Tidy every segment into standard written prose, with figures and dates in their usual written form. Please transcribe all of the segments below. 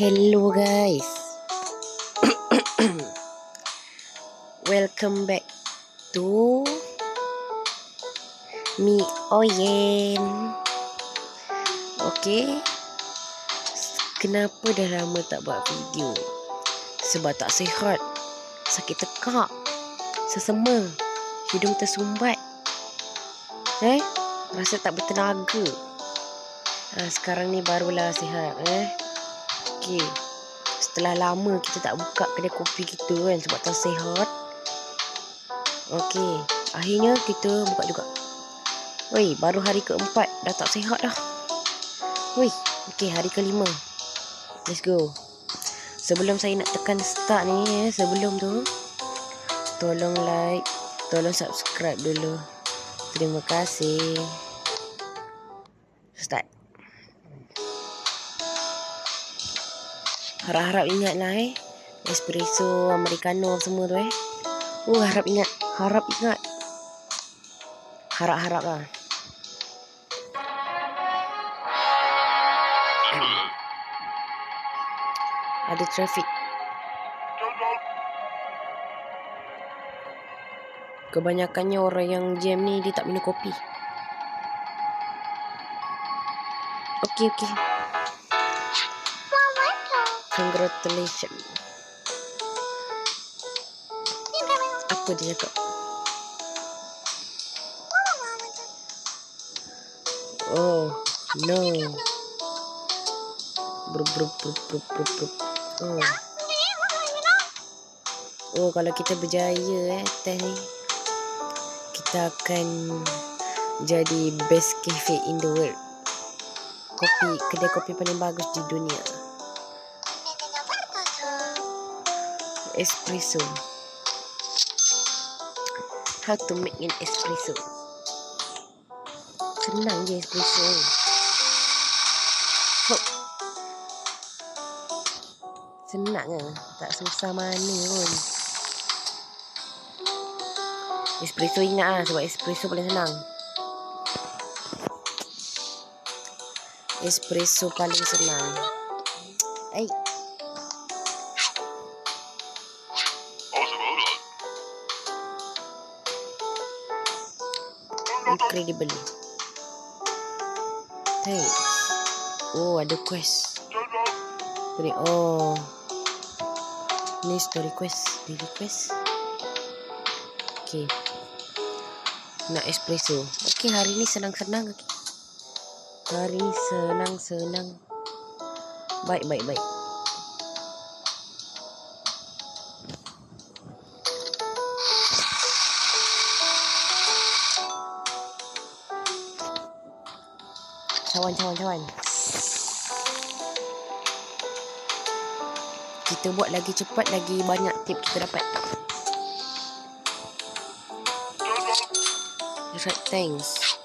Hello guys. Welcome back to Mi Oyen. Okay, kenapa dah lama tak buat video? Sebab tak sihat, sakit tekak, sesama, hidung tersumbat, rasa tak bertenaga. Sekarang ni barulah sihat. Okay, setelah lama kita tak buka kedai kopi kita kan, sebab tak sihat. Okay, akhirnya kita buka juga. Woi, baru hari keempat dah tak sihat dah. Woi, okay, hari kelima. Let's go. Sebelum saya nak tekan start ni, sebelum tu tolong like, tolong subscribe dulu. Terima kasih. Start. Harap-harap ingat lah espresso, americano semua tu harap ingat. Harap-harap lah. Ada trafik. Kebanyakannya orang yang jam ni dia tak minum kopi. Okay. Congratulations. Apa dia cakap? Oh no. Oh, kalau kita berjaya teh ni, kita akan jadi best cafe in the world. Kedai kopi paling bagus di dunia. Espresso. How to make an espresso? Senang je espresso. Senang lah, tak susah mana pun. Espresso ingat lah, sebab espresso paling senang. Espresso paling senang. Incredible. Thanks. Oh, ada quest. Oh, ni story quest. Daily quest. Okay, nak espresso. Okay, hari ni senang-senang. Hari ni senang. Baik. Cawan. Kita buat lagi cepat, lagi banyak tip kita dapat. Right, thanks.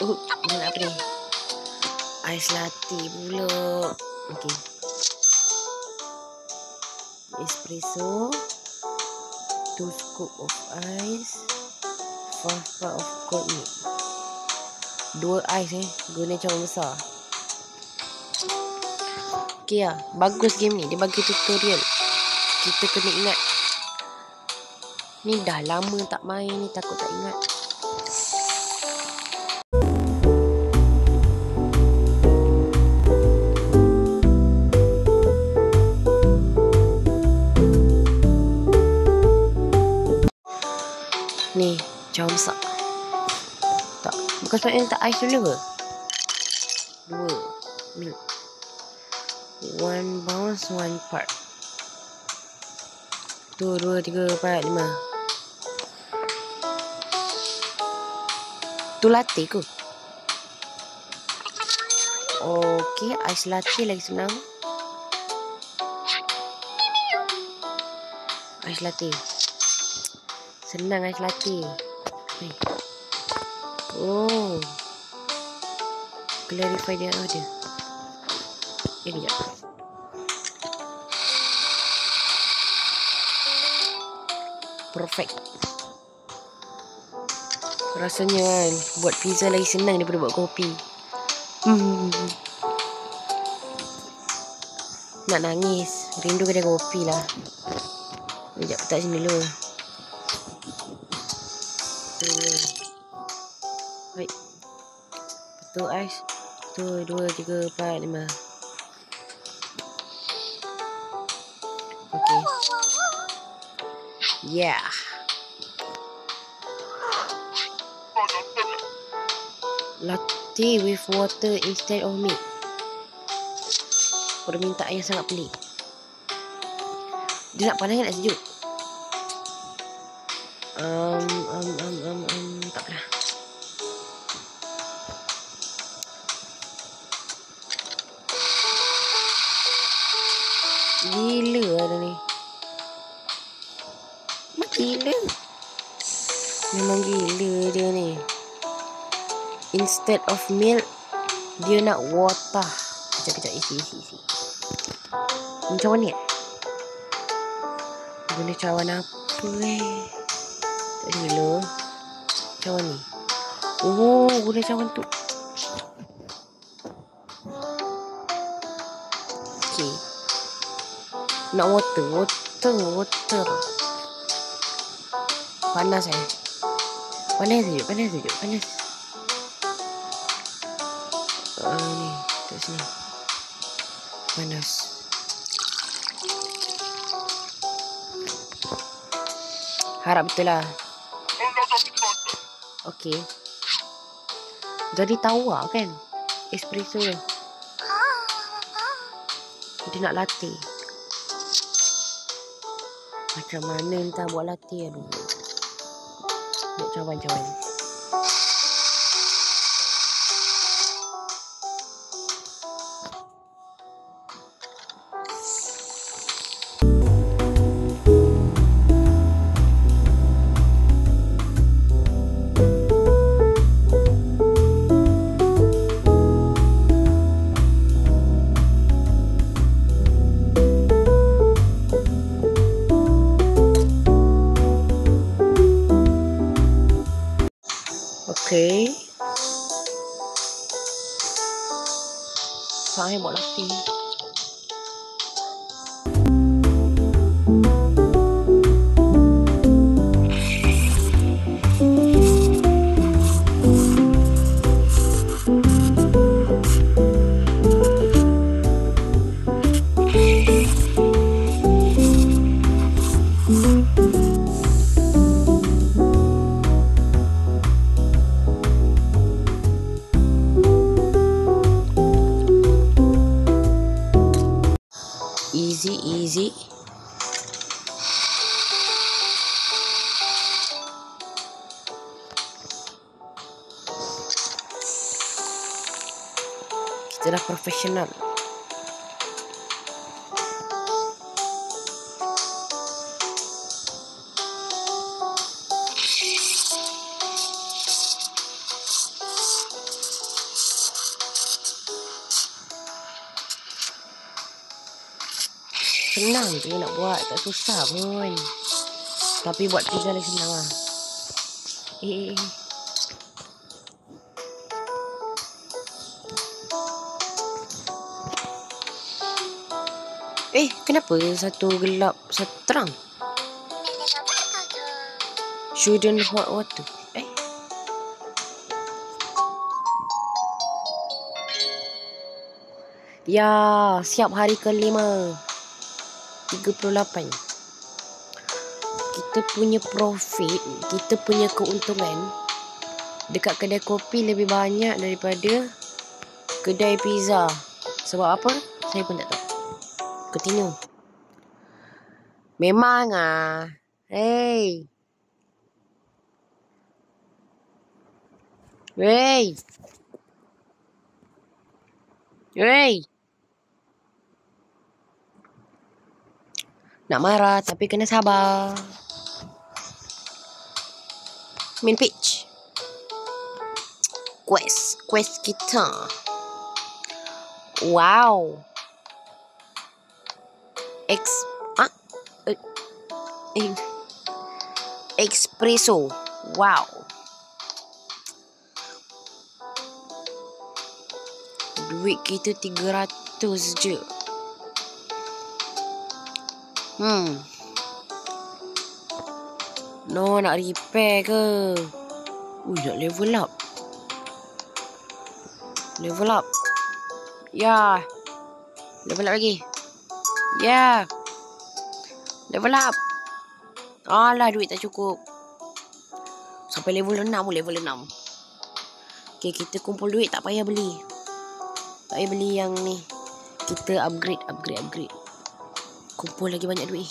Jangan apa ni? Ais latte pula. Okay. Espresso, 2 scoop of ice, 4 part of cold milk. 2 ais guna cawan besar. Okay lah, bagus game ni. Dia bagi tutorial. Kita kena ingat. Ni dah lama tak main ni, takut tak ingat. Ni, cawan besar. Tak, bukan sebabnya tak ais dulu ke? 2 milk. 1 bounce, 1 part. 2, 3, 4, 5. Tu latte ke? Okay, ais latte lagi senang. Ais latte. Senang ais latte. Oh, clarify dia ada. Kejap. Perfect. Rasanya kan buat pizza lagi senang daripada buat kopi. Nak nangis. Rindu kedai kopi lah. Sekejap letak sini dulu. Baik. Satu ais. 1, 2, 3, 4, 5. Okay. Yeah. Latte with water instead of milk. Permintaan yang sangat pelik. Dia nak panas ke nak sejuk? Tak pernah. Gila ada ni. Gila. Memang gila dia ni. Instead of milk, dia nak water. Kejap, isi. Macam mana ni? Guna cawan apa Tak gila. Cawan ni. Oh, guna cawan tu. Okay. Nak water. Panas Panas sejuk. Ni, kat sini. Panas. Harap betul lah. Okay. Jadi tawar kan? Espresso dia. Dia nak latte. Macam mana entah buat latte. Aduh. Nak cawan. Okay. Saya buat latte. Easy. Kita dah profesional. Senang je nak buat, tak susah pun. Tapi buat pizza lagi senang lah. Kenapa satu gelap, satu terang? Shouldn't hot water. Ya, siap hari ke-5. 38. Kita punya profit, kita punya keuntungan dekat kedai kopi lebih banyak daripada kedai pizza. Sebab apa? Saya pun tak tahu. Continue. Memang Hey. Nak marah tapi kena sabar. Main pitch. Quest kita. Wow. Espresso. Wow. Duit kita 300 je. No, nak repair ke? Nak level up. Level up. Ya. Level up lagi. Ya. Level up. Alah, duit tak cukup. Sampai level 6 pun, level 6. Okay, kita kumpul duit, tak payah beli. Tak payah beli yang ni. Kita upgrade. Kumpul lagi banyak duit.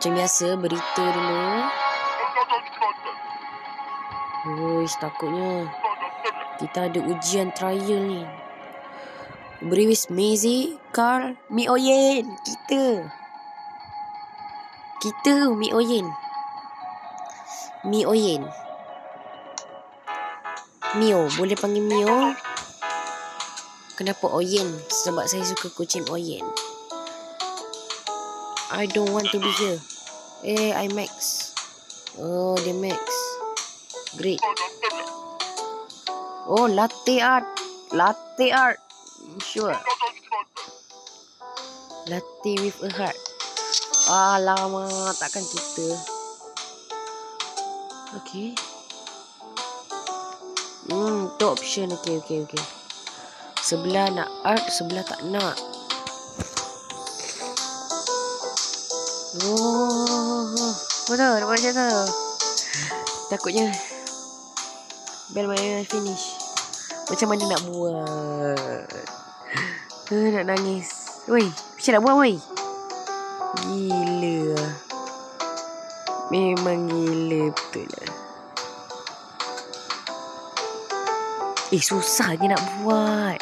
Macam biasa, berita dulu. Uish, takutnya kita ada ujian trial ni. Briwis Maisie, Carl, Mi Oyen. Kita Mi Oyen. Mio, boleh panggil Mio. Kenapa Oyen? Sebab saya suka kucing Oyen. I don't want to be here. I Max. Oh, dia Max. Great. Oh, latte art. Sure. Latte with a heart. Alamak, takkan kita. Okay. Tu option. Okay. Sebelah nak art, sebelah tak nak. Betul, dapat macam tu. Takutnya bel main finish. Macam mana nak buat? Nak nangis. Woi, macam nak buat woi? Gila. Memang gila betul lah. Susah je nak buat.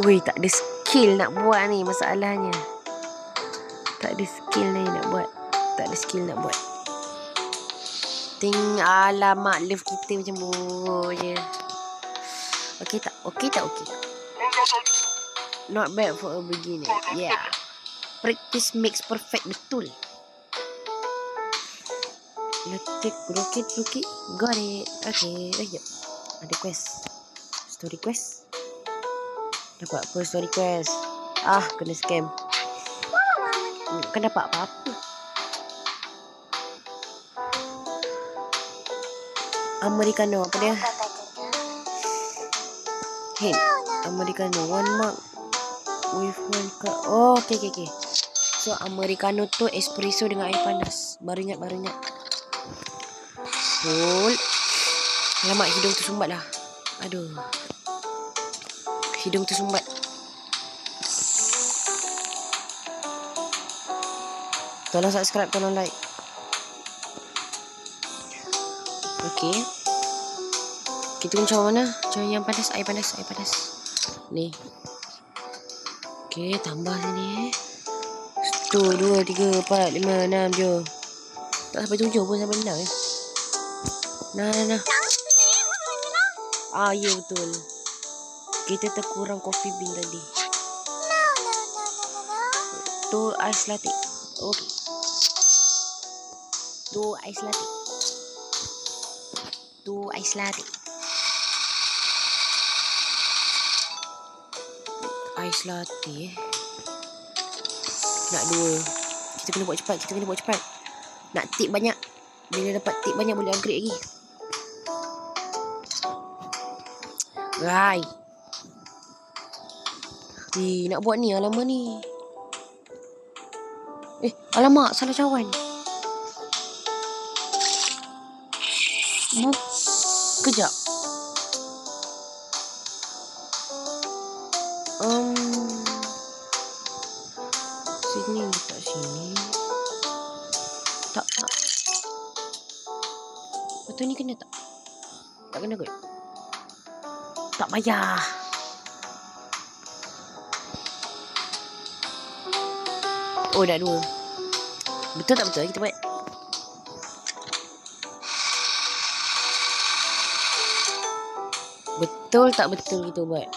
Woi, tak ada skill nak buat ni masalahnya. Tak ada skill nak buat. Alamak, love kita macam buruk je. Okay tak? Not bad for a beginner. Yeah. Practice makes perfect, betul. Rocket. Got it. Okay. Ada quest. Story quest. Dapat apa story quest? Kena scam. Kan dapat apa-apa. Americano, apa dia? Hint. Americano, 1 mark with 1 cup. Oh, okay. So, Americano tu espresso dengan air panas. Baru ingat. Cool. Alamak, hidung tersumbat lah. Aduh. Hidung tersumbat. Tolong subscribe, tolong like. Okay. Kita macam mana? Macam yang panas, air panas. Ni. Okay, tambah sini. 1, 2, 3, 4, 5, 6, 7. Tak sampai 7 pun, sampai 6 Nah. Ya betul. Kita terkurang coffee bean tadi. Tu ais latte. Okay. Tu ais latte. Ais latte. Nak 2. Kita kena buat cepat. Nak tip banyak. Bila dapat tip banyak boleh upgrade lagi. Right. Nak buat ni, alamak ni. Alamak, salah cawan. Kejap. Sini, letak sini. Tak. Betul ni kena tak? Tak kena kot? Tak payah. Dah 2. Betul tak betul kita buat? Betul tak betul kita buat?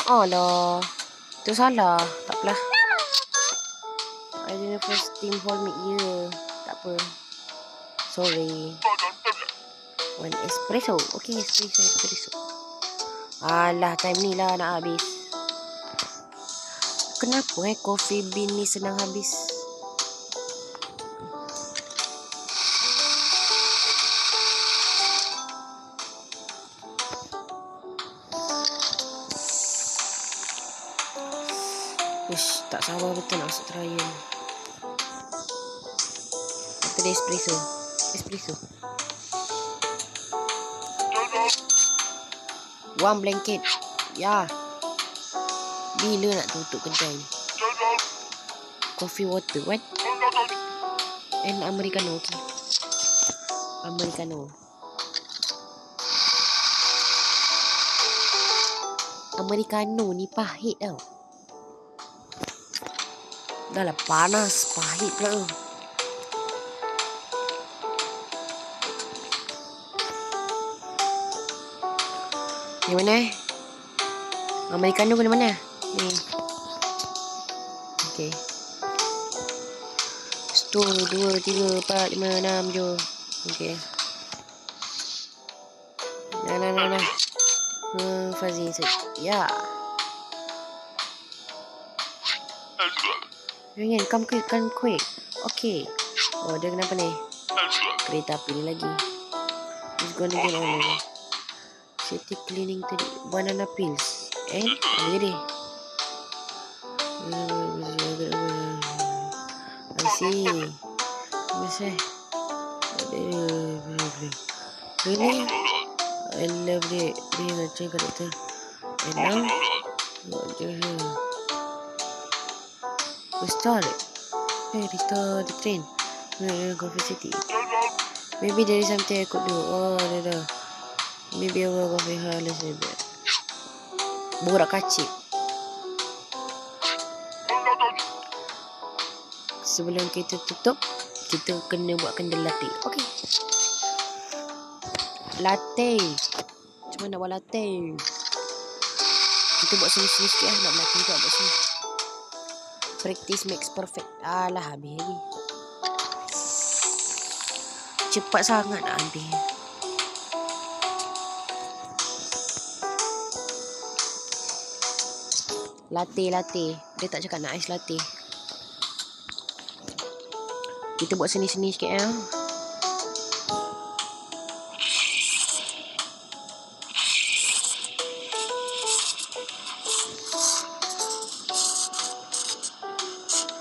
lah. Tu salah. Tak apalah. I didn't first team hold me ear. Tak apa. Sorry. One espresso. Okay, espresso. Alah, time ni lah nak habis. Kenapa coffee bean ni senang habis? Ush, tak sabar betul nak masuk trial. Kata dia espresso. One blanket. Ya. Bila nak tutup kedai ni? Coffee water. What? And Americano. Okay. Americano ni pahit tau. Dah lah panas. Pahit pula. Yang mana Americano guna mana? Ni. Okay. 1, 2, 3, 4, 5, 6, 7. Okay. Nah. Fuzzy set. Ya. Jangan, come quick. Okay. Oh, dia kenapa ni? Kereta api ni lagi. He's gonna get on it. City cleaning tadi. Banana pills. Ambil dia. I see. Masih. Really? I love it. Being a train conductor. And now, not just here. Restore the train. Coffee City. Maybe there is something I could do. Oh, dah. Maybe I will go for her. Let's say that. Borak kacip. Sebelum kita tutup, kita kena buat candle latte. Okay. Latte. Macam mana nak buat latte? Kita buat sini-sini sikit lah. Nak latte juga buat sini. Practice makes perfect. Alah, habis lagi. Cepat sangat nak habis. Latte. Dia tak cakap nak ais latte. Kita buat seni-seni sikit ya.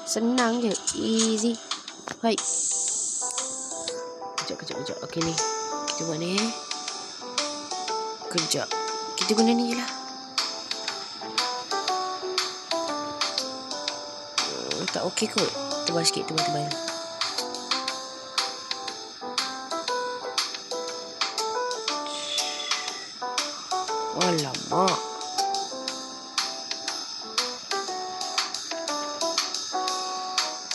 Senang je. Easy. Hai. Kejap. Okey ni. Kita buat ni. Kejap. Kita guna ni je lah. Tak okey kot. Tebal sikit, tebal. Alamak.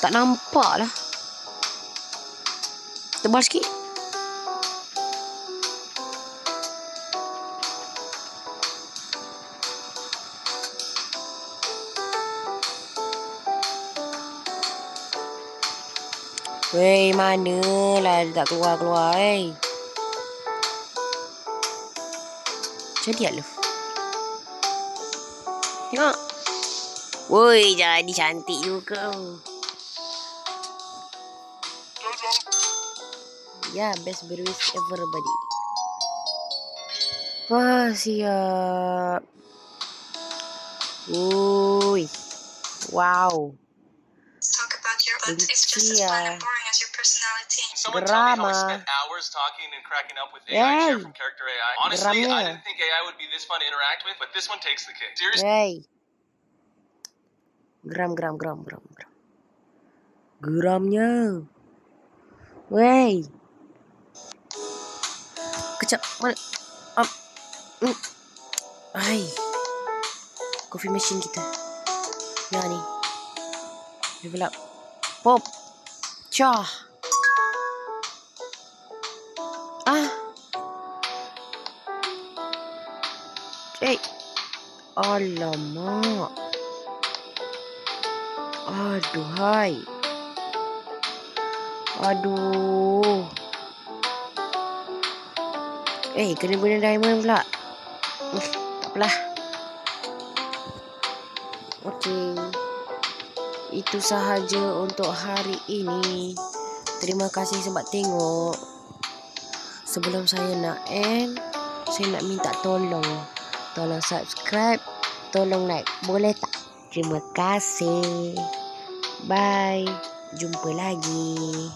Tak nampak lah. Tebal sikit. Weh, manalah dia tak keluar. Jadi lah. Tengok. Woi, jadi cantik juga. Ya, best berwish everybody. Wah, siap. Woi. Wow. Lucia. Drama. Hey. Honestly, I didn't think AI would be this fun to interact with, but this one takes the cake. Seriously. Hey. Geram. Geramnya. Wey. Kejap. Mana? Hai. Coffee machine kita. Ya ni. Level up. Pop. Cah. Alamak. Aduhai. Aduh. Kena guna diamond pula. Tak apalah. Okey. Itu sahaja untuk hari ini. Terima kasih sebab tengok. Sebelum saya nak end, saya nak minta tolong. Tolong subscribe, tolong like. Boleh tak? Terima kasih. Bye. Jumpa lagi.